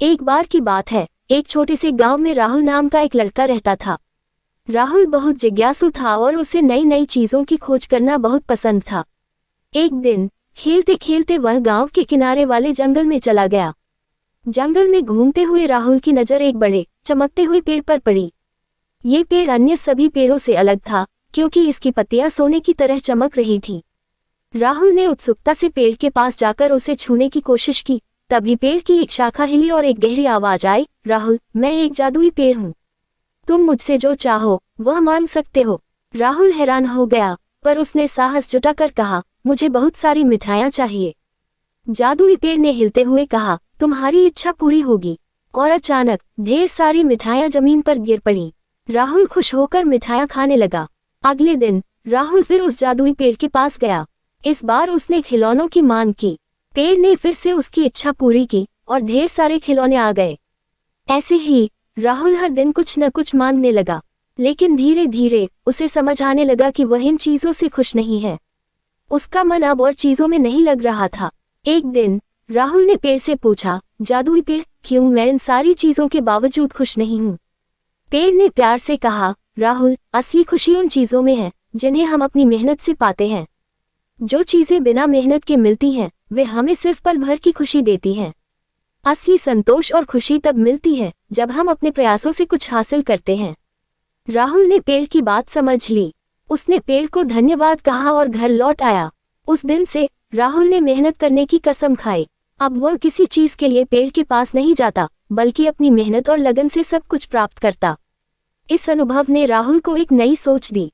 एक बार की बात है, एक छोटे से गांव में राहुल नाम का एक लड़का रहता था। राहुल बहुत जिज्ञासु था और उसे नई नई चीजों की खोज करना बहुत पसंद था। एक दिन खेलते खेलते वह गांव के किनारे वाले जंगल में चला गया। जंगल में घूमते हुए राहुल की नजर एक बड़े चमकते हुए पेड़ पर पड़ी। ये पेड़ अन्य सभी पेड़ों से अलग था क्योंकि इसकी पत्तियां सोने की तरह चमक रही थी। राहुल ने उत्सुकता से पेड़ के पास जाकर उसे छूने की कोशिश की। तभी पेड़ की एक शाखा हिली और एक गहरी आवाज आई, राहुल, मैं एक जादुई पेड़ हूँ। तुम मुझसे जो चाहो वह मांग सकते हो। राहुल हैरान हो गया, पर उसने साहस जुटाकर कहा, मुझे बहुत सारी मिठाइयाँ चाहिए। जादुई पेड़ ने हिलते हुए कहा, तुम्हारी इच्छा पूरी होगी। और अचानक ढेर सारी मिठाइयाँ जमीन पर गिर पड़ी। राहुल खुश होकर मिठाइयाँ खाने लगा। अगले दिन राहुल फिर उस जादुई पेड़ के पास गया। इस बार उसने खिलौनों की मांग की। पेड़ ने फिर से उसकी इच्छा पूरी की और ढेर सारे खिलौने आ गए। ऐसे ही राहुल हर दिन कुछ न कुछ मांगने लगा, लेकिन धीरे धीरे उसे समझ आने लगा कि वह इन चीजों से खुश नहीं है। उसका मन अब और चीजों में नहीं लग रहा था। एक दिन राहुल ने पेड़ से पूछा, जादुई पेड़, क्यों मैं इन सारी चीजों के बावजूद खुश नहीं हूँ? पेड़ ने प्यार से कहा, राहुल, असली खुशी उन चीजों में है जिन्हें हम अपनी मेहनत से पाते हैं। जो चीजें बिना मेहनत के मिलती हैं वे हमें सिर्फ पल भर की खुशी देती हैं। असली संतोष और खुशी तब मिलती है जब हम अपने प्रयासों से कुछ हासिल करते हैं। राहुल ने पेड़ की बात समझ ली। उसने पेड़ को धन्यवाद कहा और घर लौट आया। उस दिन से राहुल ने मेहनत करने की कसम खाई। अब वह किसी चीज के लिए पेड़ के पास नहीं जाता, बल्कि अपनी मेहनत और लगन से सब कुछ प्राप्त करता। इस अनुभव ने राहुल को एक नई सोच दी।